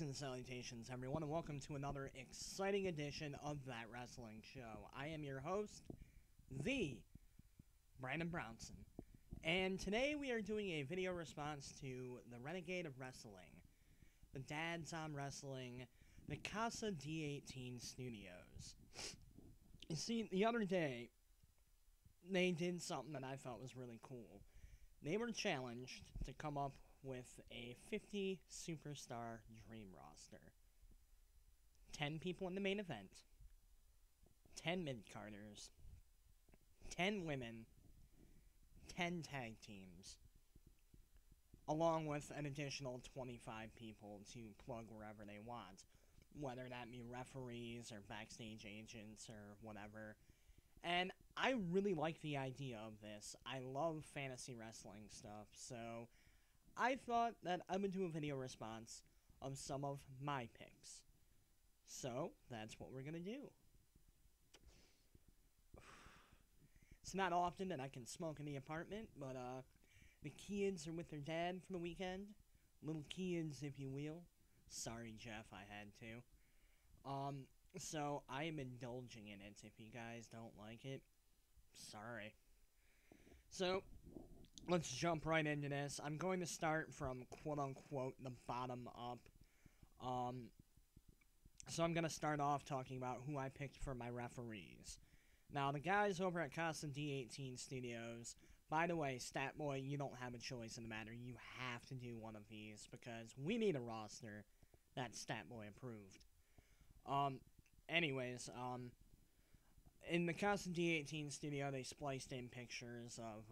Greetings and salutations, everyone, and welcome to another exciting edition of That Wrestling Show. I am your host, the Brandon Brownson, and today we are doing a video response to the Renegade of Wrestling, the Dads on Wrestling, the Casa D18 Studios. You see, the other day, they did something that I thought was really cool. They were challenged to come up with a 50 superstar dream roster. 10 people in the main event, 10 mid-carders, 10 women, 10 tag teams, along with an additional 25 people to plug wherever they want, whether that be referees or backstage agents or whatever. And I really like the idea of this. I love fantasy wrestling stuff, so I thought that I would do a video response of some of my picks. So, that's what we're gonna do. It's not often that I can smoke in the apartment, but, the kids are with their dad for the weekend. Little kids, if you will. Sorry, Jeff, I had to. So I am indulging in it. If you guys don't like it, sorry. So, let's jump right into this. I'm going to start from quote-unquote the bottom up. So I'm going to start off talking about who I picked for my referees. Now, the guys over at Casa D18 Studios, by the way, Statboy, you don't have a choice in the matter. You have to do one of these because we need a roster that's Statboy approved. Anyways, in the Casa D18 studio, they spliced in pictures of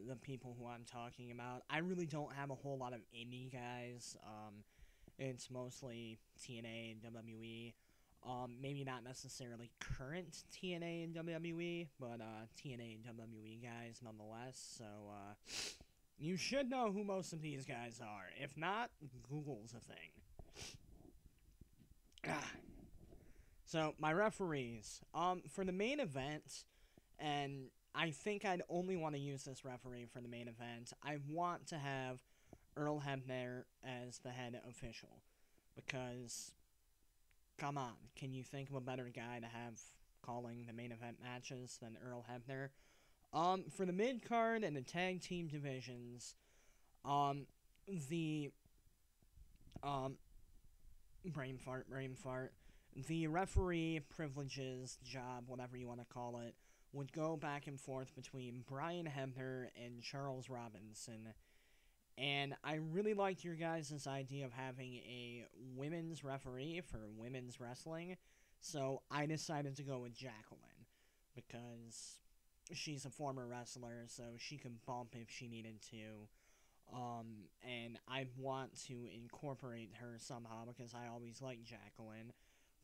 the people who I'm talking about. I really don't have a whole lot of indie guys. It's mostly TNA and WWE. Maybe not necessarily current TNA and WWE, but TNA and WWE guys nonetheless. So you should know who most of these guys are. If not, Google's a thing. So, my referees. For the main event, and I think I'd only want to use this referee for the main event, I want to have Earl Hebner as the head official. Because, come on, can you think of a better guy to have calling the main event matches than Earl Hebner? For the mid-card and the tag team divisions, brain fart. The referee privileges job, whatever you want to call it, would go back and forth between Brian Hebner and Charles Robinson. And I really liked your guys' idea of having a women's referee for women's wrestling, so I decided to go with Jacqueline, because she's a former wrestler, so she could bump if she needed to. And I want to incorporate her somehow, because I always liked Jacqueline.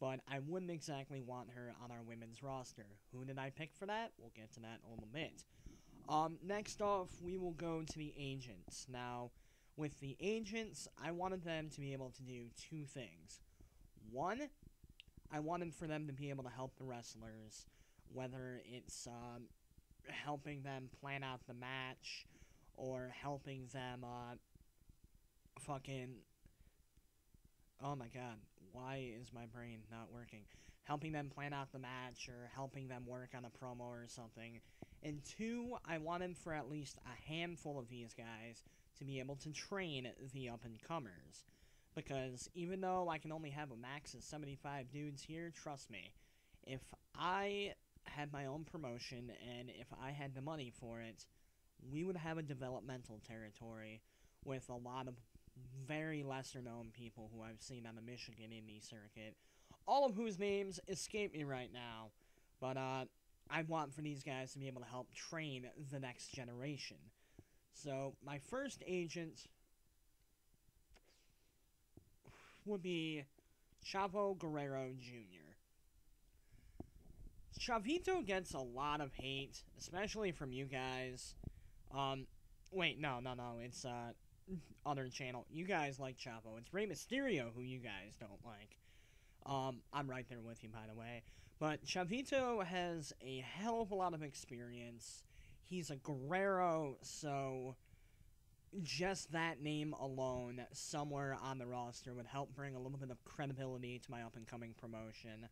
But I wouldn't exactly want her on our women's roster. Who did I pick for that? We'll get to that in a little bit. Next off, we will go to the agents. Now, with the agents, I wanted them to be able to do two things. One, I wanted for them to be able to help the wrestlers, whether it's helping them plan out the match, or helping them oh my god, why is my brain not working? Helping them plan out the match, or helping them work on a promo or something. And two, I wanted for at least a handful of these guys to be able to train the up-and-comers. Because even though I can only have a max of 75 dudes here, trust me, if I had my own promotion, and if I had the money for it, we would have a developmental territory with a lot of very lesser-known people who I've seen on the Michigan indie circuit, all of whose names escape me right now, but I want for these guys to be able to help train the next generation. So, my first agent would be Chavo Guerrero Jr. Chavito gets a lot of hate, especially from you guys. Wait, no, it's, other channel. You guys like Chavo. It's Rey Mysterio who you guys don't like. I'm right there with you, by the way. But Chavito has a hell of a lot of experience. He's a Guerrero, so just that name alone somewhere on the roster would help bring a little bit of credibility to my up-and-coming promotion.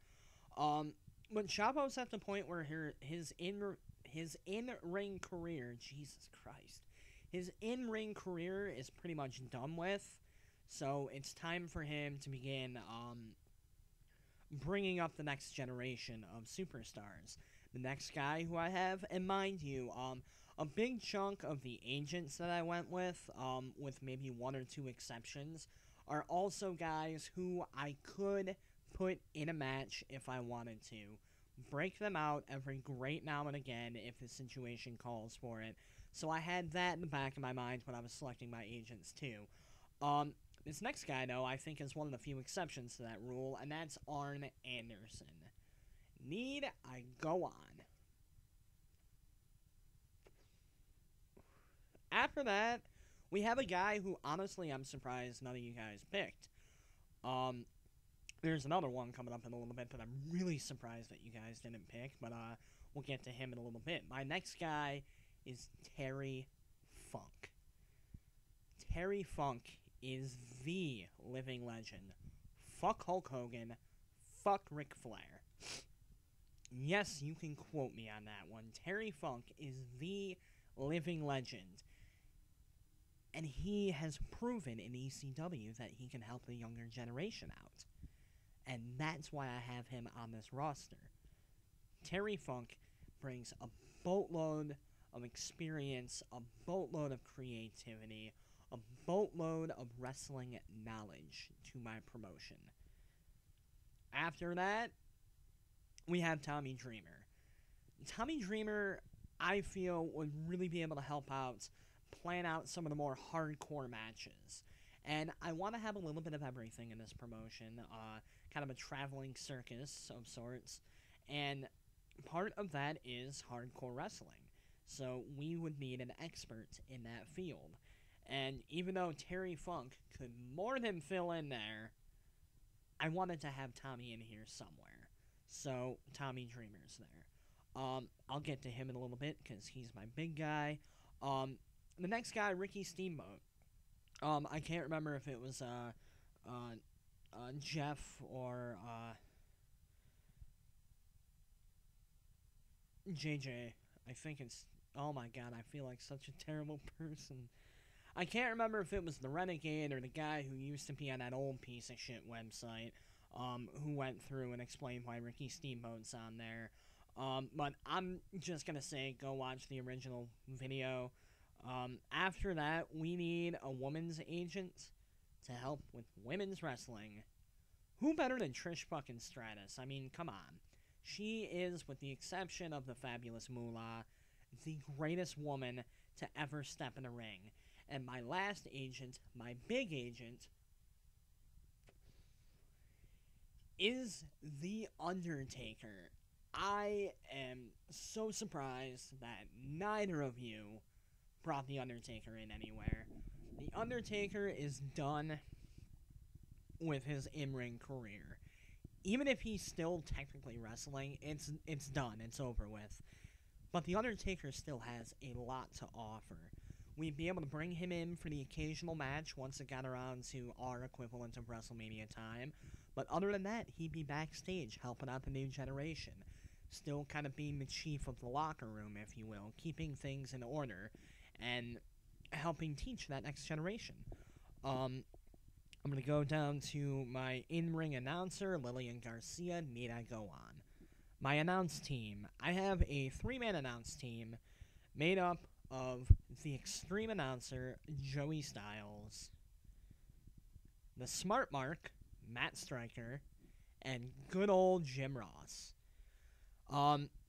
But Chavo's at the point where his in-ring career, Jesus Christ, his in-ring career is pretty much done with, so it's time for him to begin bringing up the next generation of superstars. The next guy who I have, and mind you, a big chunk of the agents that I went with maybe one or two exceptions, are also guys who I could put in a match if I wanted to. Break them out every great now and again if the situation calls for it. So I had that in the back of my mind when I was selecting my agents too. This next guy, though, I think is one of the few exceptions to that rule, and that's Arn Anderson. Need I go on? After that, we have a guy who, honestly, I'm surprised none of you guys picked. There's another one coming up in a little bit that I'm really surprised that you guys didn't pick, but we'll get to him in a little bit. My next guy is Terry Funk. Terry Funk is the living legend. Fuck Hulk Hogan. Fuck Ric Flair. Yes, you can quote me on that one. Terry Funk is the living legend. And he has proven in ECW that he can help the younger generation out. And that's why I have him on this roster. Terry Funk brings a boatload of experience, a boatload of creativity, a boatload of wrestling knowledge to my promotion. After that, we have Tommy Dreamer. Tommy Dreamer, I feel, would really be able to help out, plan out some of the more hardcore matches. And I want to have a little bit of everything in this promotion, kind of a traveling circus of sorts. And part of that is hardcore wrestling. So we would need an expert in that field. And even though Terry Funk could more than fill in there, I wanted to have Tommy in here somewhere. So Tommy Dreamer's there. I'll get to him in a little bit because he's my big guy. The next guy, Ricky Steamboat. I can't remember if it was Jeff or JJ. I think it's... Oh my god, I feel like such a terrible person. I can't remember if it was the Renegade or the guy who used to be on that old piece of shit website, who went through and explained why Ricky Steamboat's on there. But I'm just gonna say, go watch the original video. After that, we need a woman's agent to help with women's wrestling. Who better than Trish fucking Stratus? I mean, come on. She is, with the exception of the fabulous Moolah, the greatest woman to ever step in a ring. And my last agent, my big agent, is The Undertaker. I am so surprised that neither of you brought The Undertaker in anywhere. The Undertaker is done with his in-ring career. Even if he's still technically wrestling, it's done, it's over with. But The Undertaker still has a lot to offer. We'd be able to bring him in for the occasional match once it got around to our equivalent of WrestleMania time. But other than that, he'd be backstage helping out the new generation. Still kind of being the chief of the locker room, if you will, keeping things in order and helping teach that next generation. I'm going to go down to my in-ring announcer, Lillian Garcia. Need I go on? My announce team. I have a 3-man announce team made up of the Extreme announcer, Joey Styles, the Smart Mark, Matt Stryker, and good old Jim Ross.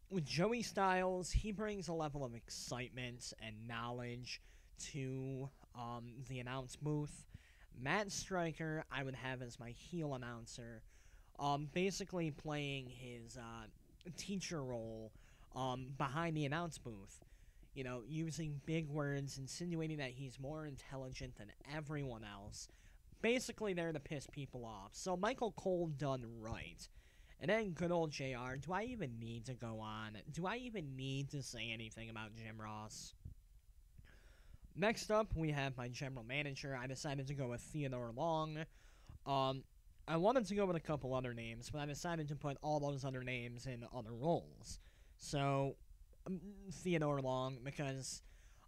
With Joey Styles, he brings a level of excitement and knowledge to the announce booth. Matt Stryker, I would have as my heel announcer, basically playing his teacher role behind the announce booth. You know, using big words, insinuating that he's more intelligent than everyone else. Basically there to piss people off. So Michael Cole done right. And then good old JR. Do I even need to go on? Do I even need to say anything about Jim Ross? Next up, we have my general manager. I decided to go with Theodore Long. I wanted to go with a couple other names, but I decided to put all those other names in other roles. So, Theodore Long, because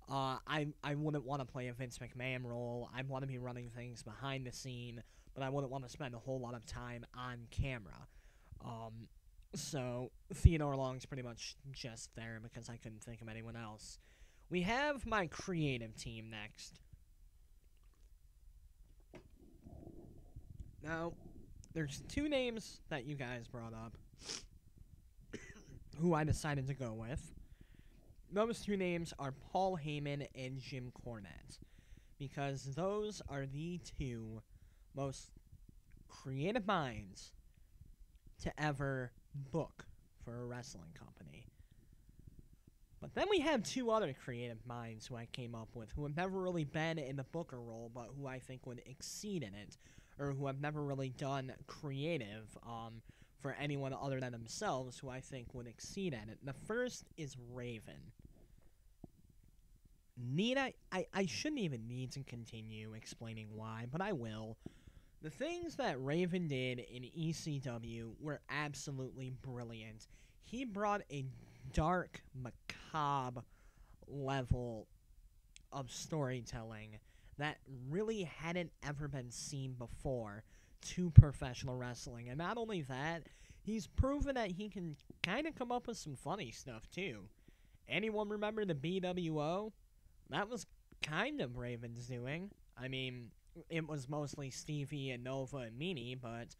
I wouldn't want to play a Vince McMahon role. I want to be running things behind the scene, but I wouldn't want to spend a whole lot of time on camera. So Theodore Long's pretty much just there because I couldn't think of anyone else. We have my creative team next. Now, there's two names that you guys brought up who I decided to go with. Those two names are Paul Heyman and Jim Cornette, because those are the two most creative minds to ever book for a wrestling company. But then we have two other creative minds who I came up with who have never really been in the booker role, but who I think would exceed in it, or who have never really done creative for anyone other than themselves, who I think would exceed at it. The first is Raven. I shouldn't even need to continue explaining why, but I will. The things that Raven did in ECW were absolutely brilliant. He brought a dark, macabre level of storytelling that really hadn't ever been seen before to professional wrestling. And not only that, he's proven that he can kind of come up with some funny stuff, too. Anyone remember the BWO? That was kind of Raven's doing. I mean, it was mostly Stevie and Nova and Meanie, but,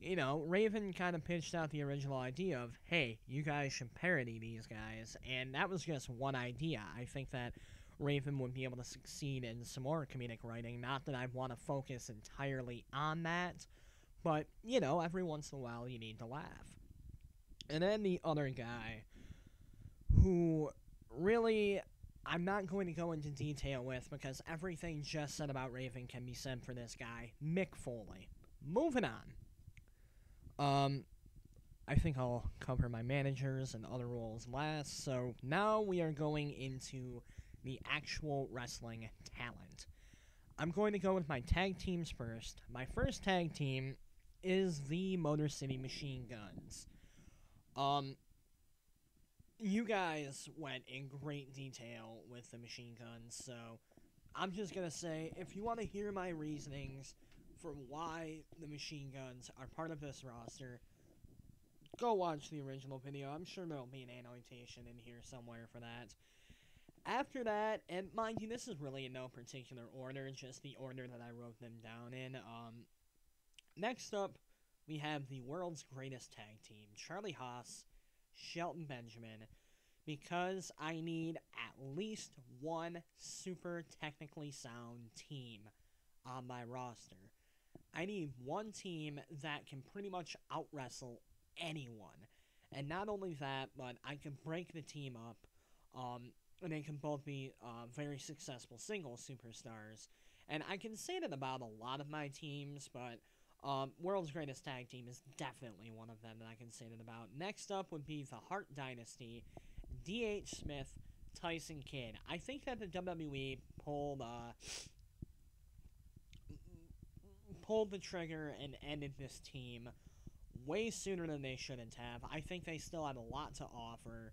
you know, Raven kind of pitched out the original idea of, hey, you guys should parody these guys, and that was just one idea. I think that Raven would be able to succeed in some more comedic writing, not that I want to focus entirely on that, but, you know, every once in a while you need to laugh. And then the other guy, who really I'm not going to go into detail with because everything just said about Raven can be said for this guy, Mick Foley. Moving on. I think I'll cover my managers and other roles last. So now we are going into the actual wrestling talent. I'm going to go with my tag teams first. My first tag team is the Motor City Machine Guns. You guys went in great detail with the Machine Guns, so I'm just going to say, if you want to hear my reasonings for why the Machine Guns are part of this roster, go watch the original video. I'm sure there'll be an annotation in here somewhere for that. After that, and mind you, this is really in no particular order, just the order that I wrote them down in. Next up, we have the world's greatest tag team, Charlie Haas, Shelton Benjamin, because I need at least one super technically sound team on my roster. I need one team that can pretty much out-wrestle anyone. And not only that, but I can break the team up, and they can both be very successful single superstars. And I can say that about a lot of my teams, but World's Greatest Tag Team is definitely one of them that I can say that about. Next up would be the Hart Dynasty, D.H. Smith, Tyson Kidd. I think that the WWE pulled the trigger and ended this team way sooner than they shouldn't have. I think they still had a lot to offer.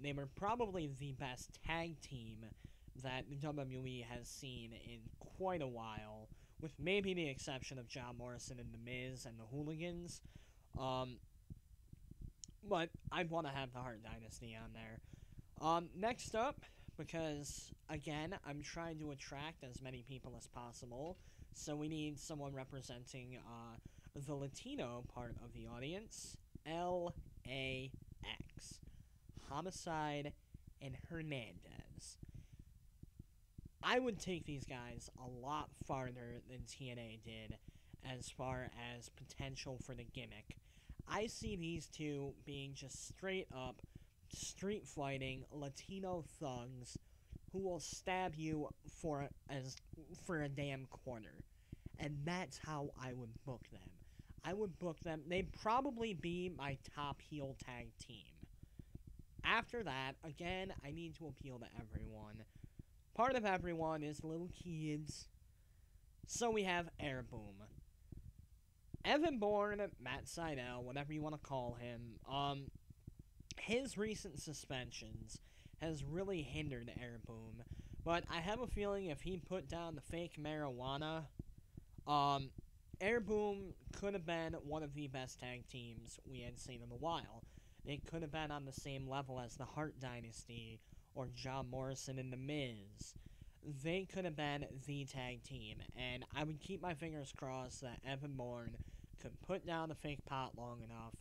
They were probably the best tag team that the WWE has seen in quite a while, with maybe the exception of John Morrison and The Miz and the Hooligans. But I'd want to have the Hart Dynasty on there. Next up, because, again, I'm trying to attract as many people as possible, so we need someone representing the Latino part of the audience, LAX, Homicide, and Hernandez. I would take these guys a lot farther than TNA did as far as potential for the gimmick. I see these two being just straight up street fighting Latino thugs who will stab you for a damn quarter. And that's how I would book them. I would book them. They'd probably be my top heel tag team. After that, again, I need to appeal to everyone. part of everyone is little kids. So we have Air Boom. Evan Bourne, Matt Seidel, whatever you want to call him, his recent suspensions has really hindered Air Boom. But I have a feeling if he put down the fake marijuana, Air Boom could have been one of the best tag teams we had seen in a while. It could have been on the same level as the Hart Dynasty or John Morrison and The Miz. They could have been the tag team, and I would keep my fingers crossed that Evan Bourne could put down the fake pot long enough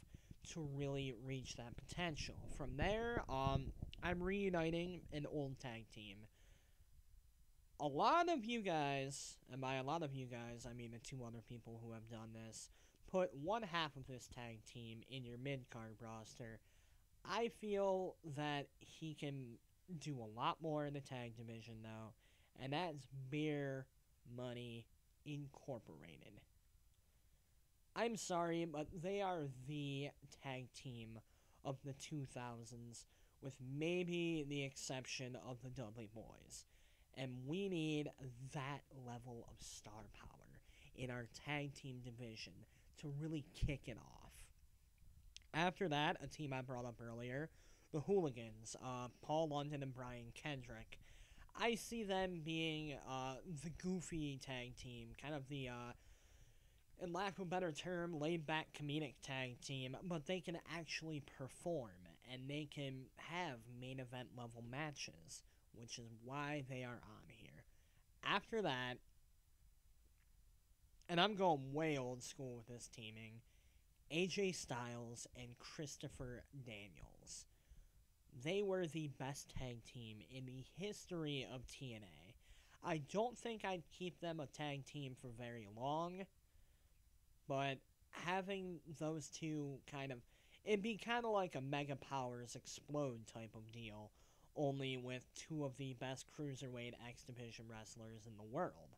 to really reach that potential. From there, I'm reuniting an old tag team. A lot of you guys, and by a lot of you guys, I mean the two other people who have done this, put one half of this tag team in your mid-card roster. I feel that he can do a lot more in the tag division, though, and that's Beer Money Incorporated. I'm sorry, but they are the tag team of the 2000s, with maybe the exception of the Dudley Boys. And we need that level of star power in our tag team division to really kick it off. After that, a team I brought up earlier, the Hooligans, Paul London and Brian Kendrick. I see them being the goofy tag team, kind of the, in lack of a better term, laid-back comedic tag team, but they can actually perform, and they can have main event level matches, which is why they are on here. After that, and I'm going way old school with this teaming, AJ Styles and Christopher Daniels. They were the best tag team in the history of TNA. I don't think I'd keep them a tag team for very long, but having those two it'd be kind of like a Mega Powers Explode type of deal, only with two of the best Cruiserweight X Division wrestlers in the world.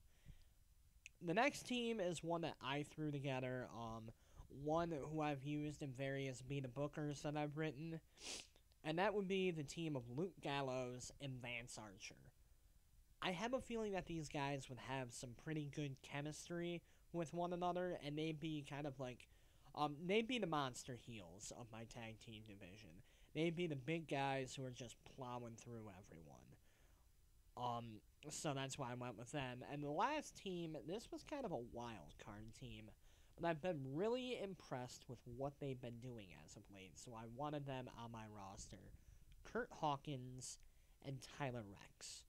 The next team is one that I threw together, one who I've used in various Be the Bookers that I've written, and that would be the team of Luke Gallows and Vance Archer. I have a feeling that these guys would have some pretty good chemistry with one another, and they'd be kind of like, they'd be the monster heels of my tag team division. They'd be the big guys who are just plowing through everyone. So that's why I went with them. And the last team, this was kind of a wild card team, but I've been really impressed with what they've been doing as of late, so I wanted them on my roster. Kurt Hawkins and Tyler Rex.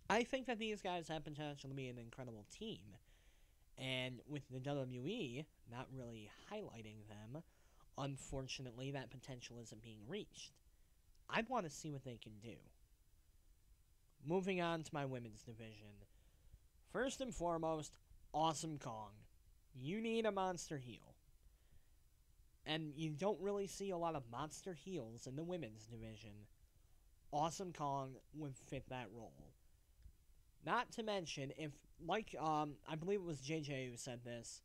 I think that these guys have potential to be an incredible team, and with the WWE not really highlighting them, unfortunately, that potential isn't being reached. I'd want to see what they can do. Moving on to my women's division. First and foremost, Awesome Kong. You need a monster heel. And you don't really see a lot of monster heels in the women's division. Awesome Kong would fit that role. Not to mention, if, like, I believe it was JJ who said this,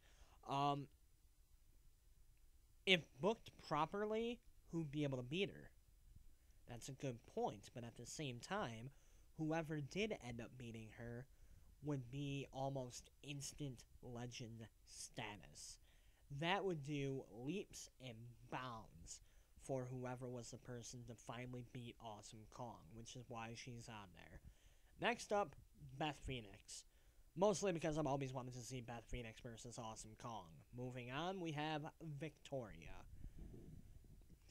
if booked properly, who'd be able to beat her? That's a good point, but at the same time, whoever did end up beating her would be almost instant legend status. That would do leaps and bounds for whoever was the person to finally beat Awesome Kong, which is why she's on there. Next up, Beth Phoenix. Mostly because I've always wanted to see Beth Phoenix versus Awesome Kong. Moving on, we have Victoria.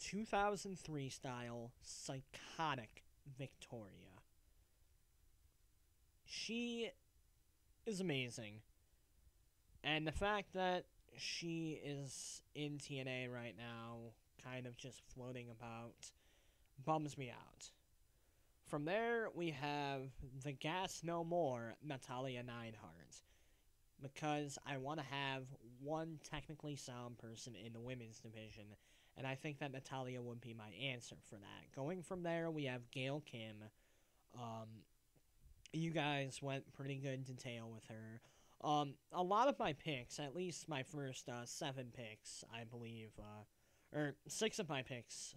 2003 style, psychotic Victoria. She is amazing. And the fact that she is in TNA right now, kind of just floating about, bums me out. From there, we have the Gas No More, Natalya Neidhart. Because I want to have one technically sound person in the women's division, and I think that Natalya would be my answer for that. Going from there, we have Gail Kim. You guys went pretty good detail with her. A lot of my picks, at least my first 7 picks, I believe, or 6 of my picks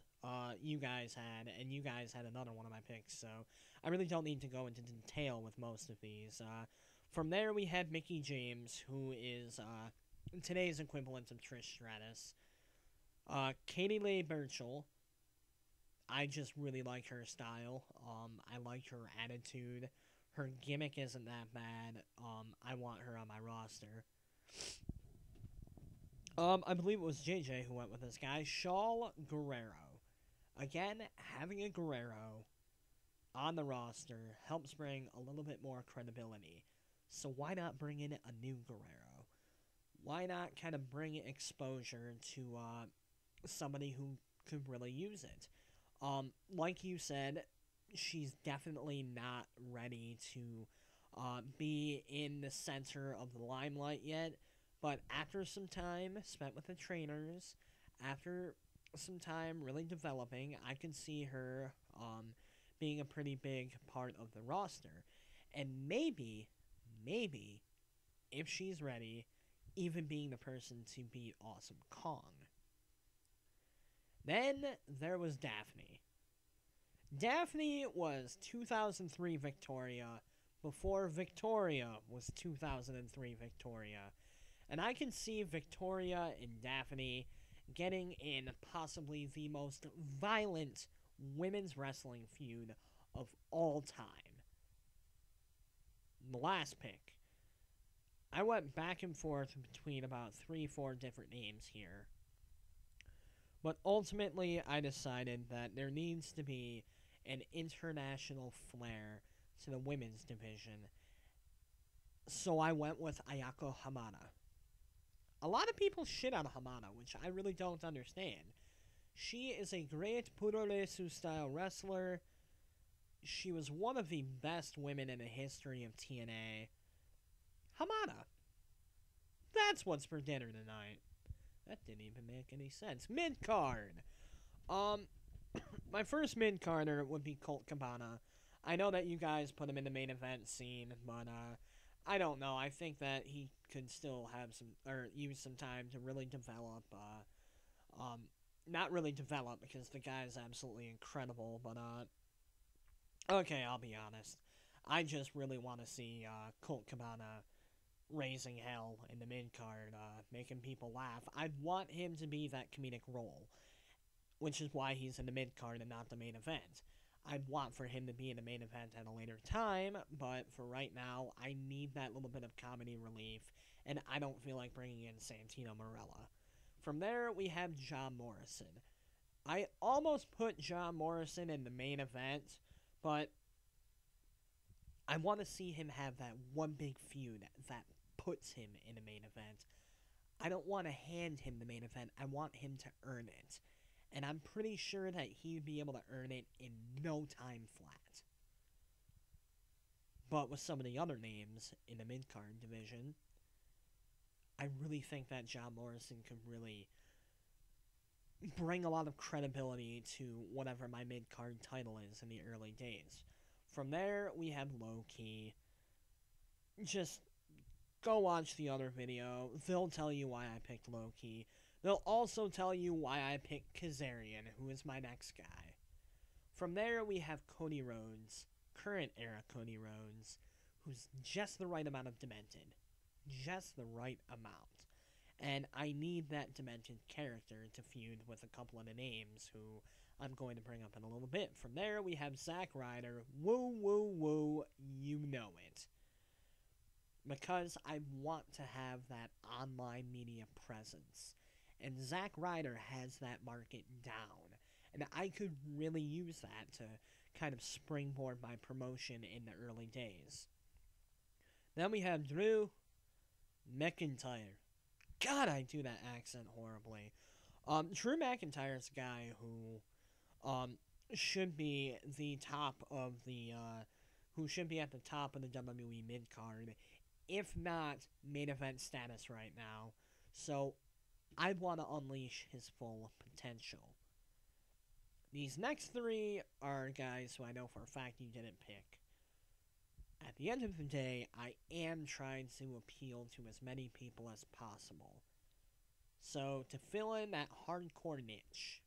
you guys had, and you guys had another one of my picks, so I really don't need to go into detail with most of these. From there, we had Mickey James, who is today's equivalent of Trish Stratus. Katie Leigh Burchell. I just really like her style. I like her attitude. Her gimmick isn't that bad. I want her on my roster. I believe it was JJ who went with this guy. Shaul Guerrero. Again, having a Guerrero on the roster helps bring a little bit more credibility. So why not bring in a new Guerrero? Why not kind of bring exposure to somebody who could really use it? Like you said, she's definitely not ready to be in the center of the limelight yet. But after some time spent with the trainers, after some time really developing, I can see her being a pretty big part of the roster. And maybe, if she's ready, even being the person to beat Awesome Kong. Then there was Daphne. Daphne was 2003 Victoria before Victoria was 2003 Victoria. And I can see Victoria and Daphne getting in possibly the most violent women's wrestling feud of all time. The last pick. I went back and forth between about 3-4 different names here. But ultimately, I decided that there needs to be an international flair to the women's division. So I went with Ayako Hamada. A lot of people shit on Hamada, which I really don't understand. She is a great Puroresu-style wrestler. She was one of the best women in the history of TNA. Hamada. That's what's for dinner tonight. That didn't even make any sense. Mid-card. My first mid-carder would be Colt Cabana. I know that you guys put him in the main event scene, but, I don't know. I think that he could still have some, or use some time to really develop, not really develop, because the guy is absolutely incredible, but, okay, I'll be honest. I just really want to see, Colt Cabana raising hell in the mid-card, making people laugh. I'd want him to be that comedic role, which is why he's in the mid-card and not the main event. I'd want for him to be in the main event at a later time, but for right now, I need that little bit of comedy relief, and I don't feel like bringing in Santino Marella. From there, we have John Morrison. I almost put John Morrison in the main event, but I want to see him have that one big feud that puts him in a main event. I don't want to hand him the main event. I want him to earn it. And I'm pretty sure that he'd be able to earn it in no time flat. But with some of the other names in the mid-card division, I really think that John Morrison could really bring a lot of credibility to whatever my mid-card title is in the early days. From there, we have Low-Key. Just go watch the other video. They'll tell you why I picked Low-Key. They'll also tell you why I picked Kazarian, who is my next guy. From there, we have Cody Rhodes, current era Cody Rhodes, who's just the right amount of demented. Just the right amount. And I need that demented character to feud with a couple of the names who I'm going to bring up in a little bit. From there, we have Zack Ryder. Woo, woo, woo, you know it. Because I want to have that online media presence. And Zack Ryder has that market down. And I could really use that to kind of springboard my promotion in the early days. Then we have Drew McIntyre. God, I do that accent horribly. Drew McIntyre's a guy who should be the top of the who should be at the top of the WWE mid-card, if not main event status right now. So I want to unleash his full potential. These next three are guys who I know for a fact you didn't pick. At the end of the day, I am trying to appeal to as many people as possible. So, to fill in that hardcore niche,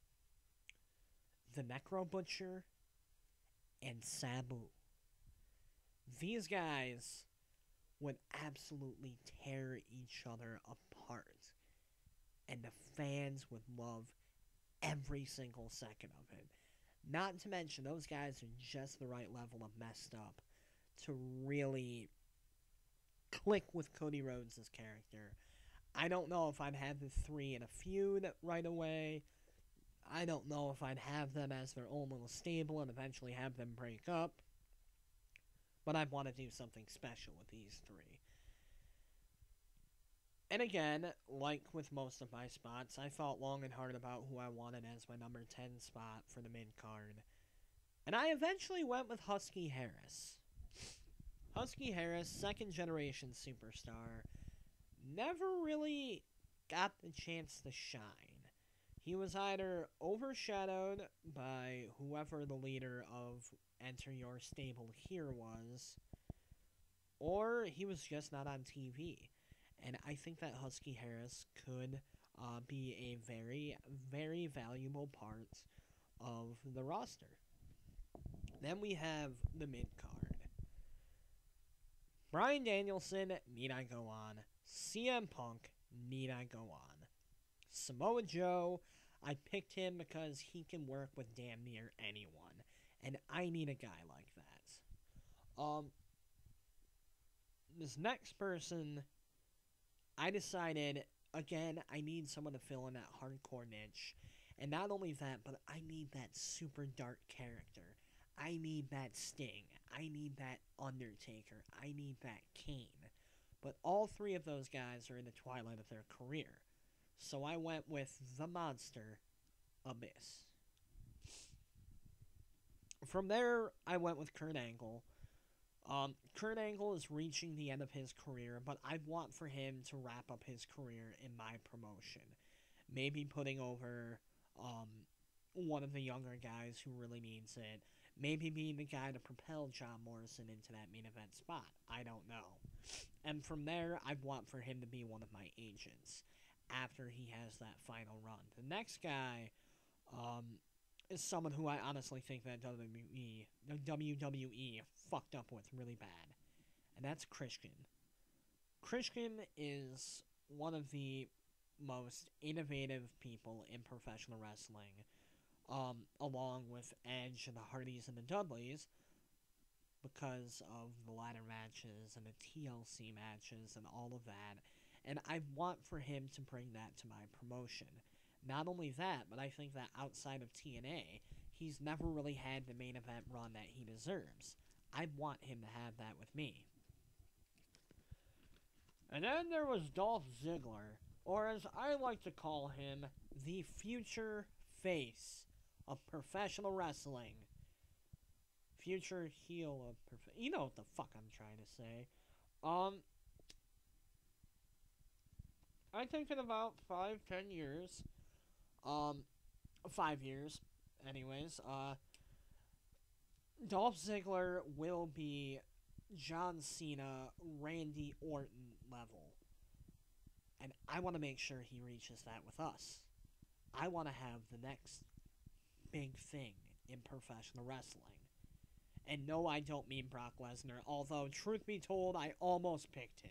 the Necro Butcher, and Sabu. These guys would absolutely tear each other apart. And the fans would love every single second of it. Not to mention, those guys are just the right level of messed up to really click with Cody Rhodes' character. I don't know if I'd have the three in a feud right away. I don't know if I'd have them as their own little stable and eventually have them break up. But I'd want to do something special with these three. And again, like with most of my spots, I thought long and hard about who I wanted as my number 10 spot for the mid-card. And I eventually went with Husky Harris. Husky Harris, second-generation superstar, never really got the chance to shine. He was either overshadowed by whoever the leader of Enter Your Stable here was, or he was just not on TV. And I think that Husky Harris could be a very, very valuable part of the roster. Then we have the mid-card. Bryan Danielson, need I go on? CM Punk, need I go on? Samoa Joe, I picked him because he can work with damn near anyone. And I need a guy like that. This next person, I decided, again, I need someone to fill in that hardcore niche. And not only that, but I need that super dark character. I need that Sting. I need that Undertaker. I need that Kane. But all three of those guys are in the twilight of their career. So I went with the monster, Abyss. From there, I went with Kurt Angle. Kurt Angle is reaching the end of his career, but I want for him to wrap up his career in my promotion. Maybe putting over one of the younger guys who really needs it. Maybe being the guy to propel John Morrison into that main event spot. I don't know. And from there, I want for him to be one of my agents after he has that final run. The next guy is someone who I honestly think that WWE fucked up with really bad. And that's Christian. Christian is one of the most innovative people in professional wrestling, along with Edge and the Hardys and the Dudleys, because of the ladder matches and the TLC matches and all of that. And I want for him to bring that to my promotion. Not only that, but I think that outside of TNA, he's never really had the main event run that he deserves. I want him to have that with me. And then there was Dolph Ziggler, or as I like to call him, the future face of professional wrestling. Future heel of you know what the fuck I'm trying to say. I think in about 5-10 years, 5 years, anyways, Dolph Ziggler will be John Cena, Randy Orton level. And I want to make sure he reaches that with us. I want to have the next big thing in professional wrestling. And no, I don't mean Brock Lesnar, although, truth be told, I almost picked him.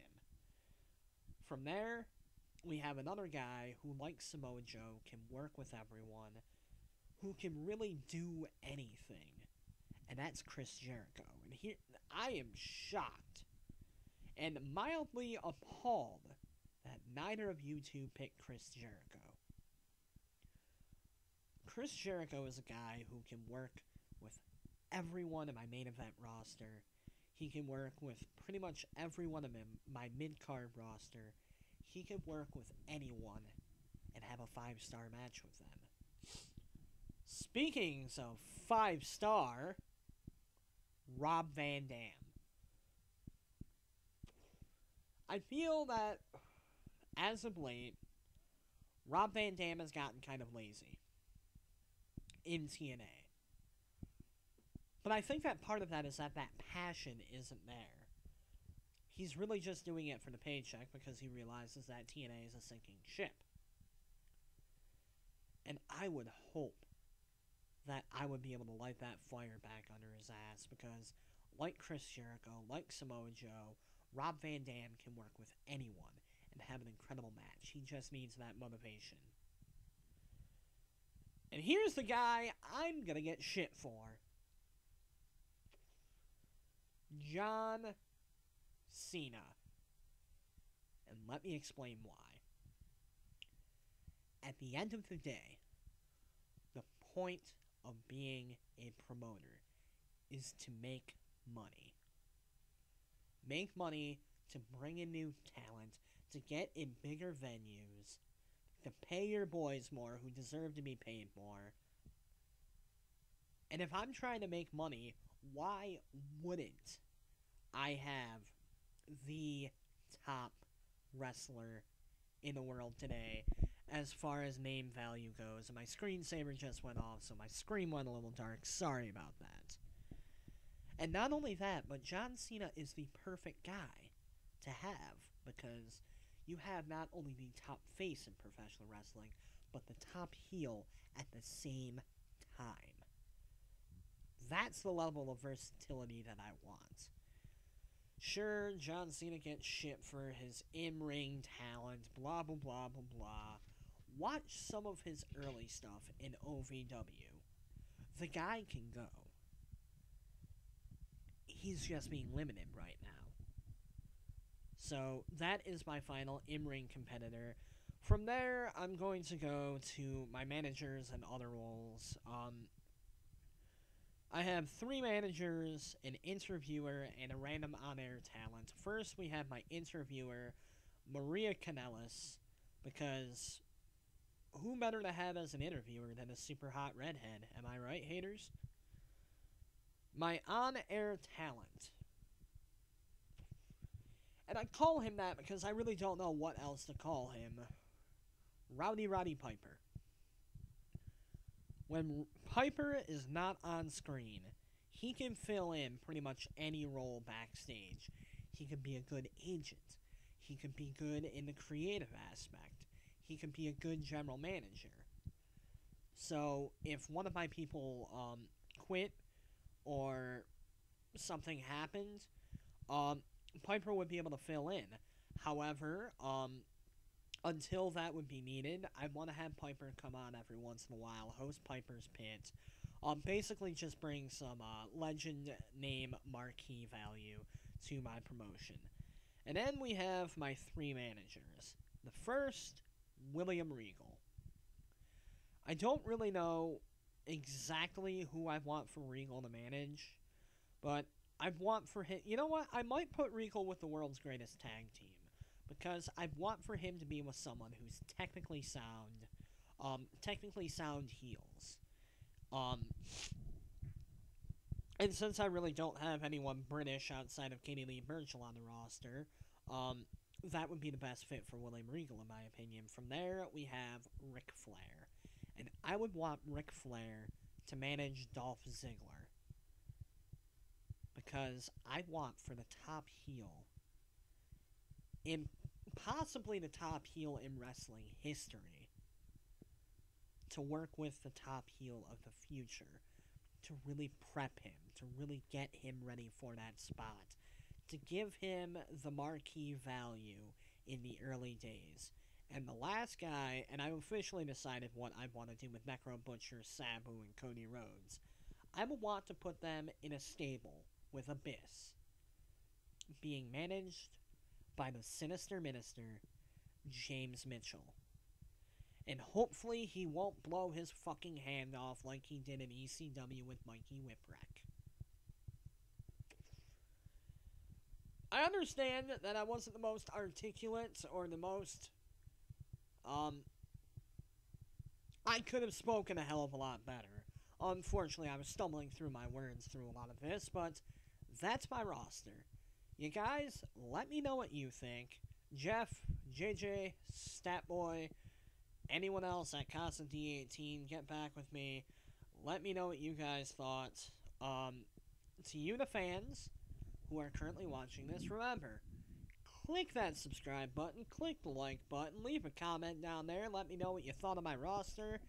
From there, we have another guy who, like Samoa Joe, can work with everyone, who can really do anything. And that's Chris Jericho. And here, I am shocked and mildly appalled that neither of you two picked Chris Jericho. Chris Jericho is a guy who can work with everyone in my main event roster. He can work with pretty much everyone in my mid-card roster. He can work with anyone and have a 5-star match with them. Speaking of 5-star, Rob Van Dam. I feel that, as of late, Rob Van Dam has gotten kind of lazy in TNA. But I think that part of that is that passion isn't there. He's really just doing it for the paycheck because he realizes that TNA is a sinking ship. And I would hope that I would be able to light that fire back under his ass, because like Chris Jericho, like Samoa Joe, Rob Van Dam can work with anyone and have an incredible match. He just needs that motivation. And here's the guy I'm gonna get shit for. John Cena. And let me explain why. At the end of the day, the point of being a promoter is to make money. Make money to bring in new talent, to get in bigger venues, to pay your boys more who deserve to be paid more. And if I'm trying to make money, why wouldn't I have the top wrestler in the world today as far as name value goes? And my screensaver just went off, so my screen went a little dark. Sorry about that. And not only that, but John Cena is the perfect guy to have, because you have not only the top face in professional wrestling, but the top heel at the same time. That's the level of versatility that I want. Sure, John Cena gets shit for his in-ring talent, blah, blah, blah, blah, blah. Watch some of his early stuff in OVW. The guy can go. He's just being limited right now. So, that is my final in-ring competitor. From there, I'm going to go to my managers and other roles. I have 3 managers, an interviewer, and a random on-air talent. First, we have my interviewer, Maria Kanellis, because who better to have as an interviewer than a super hot redhead? Am I right, haters? My on-air talent. And I call him that because I really don't know what else to call him. Rowdy Roddy Piper. When Piper is not on screen, he can fill in pretty much any role backstage. He can be a good agent. He can be good in the creative aspect. He can be a good general manager. So, if one of my people quit or something happened, Piper would be able to fill in. However, until that would be needed, I want to have Piper come on every once in a while, host Piper's Pit. Basically just bring some legend name marquee value to my promotion. And then we have my 3 managers. The first, William Regal. I don't really know exactly who I want for Regal to manage, but I want for him... You know what? I might put Regal with the world's greatest tag team, because I want for him to be with someone who's technically sound heels. And since I really don't have anyone British outside of Katie Lee Burchill on the roster, that would be the best fit for William Regal, in my opinion. From there, we have Ric Flair. And I would want Ric Flair to manage Dolph Ziggler, because I want for the top heel, in possibly the top heel in wrestling history, to work with the top heel of the future, to really prep him, to really get him ready for that spot, to give him the marquee value in the early days. And the last guy, and I've officially decided what I want to do with Necro Butcher, Sabu, and Cody Rhodes. I would want to put them in a stable with Abyss, being managed by the Sinister Minister, James Mitchell. And hopefully he won't blow his fucking hand off like he did in ECW with Mikey Whipwreck. I understand that I wasn't the most articulate or the most... I could have spoken a hell of a lot better. Unfortunately, I was stumbling through my words through a lot of this, but that's my roster. You guys, let me know what you think. Jeff, JJ, Statboy, anyone else at Casa D18, get back with me. Let me know what you guys thought. To you, the fans who are currently watching this, remember, click that subscribe button, click the like button, leave a comment down there, let me know what you thought of my roster,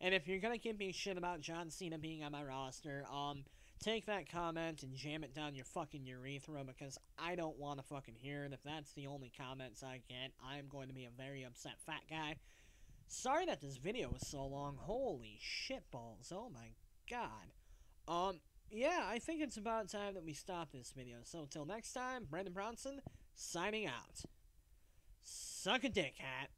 And if you're gonna give me shit about John Cena being on my roster, take that comment and jam it down your fucking urethra, because I don't want to fucking hear it. If that's the only comments I get, I'm going to be a very upset fat guy. Sorry that this video was so long. Holy shitballs. Oh my god. Yeah, I think it's about time that we stop this video. So, till next time, Brandon Brownson, signing out. Suck a dick, hat.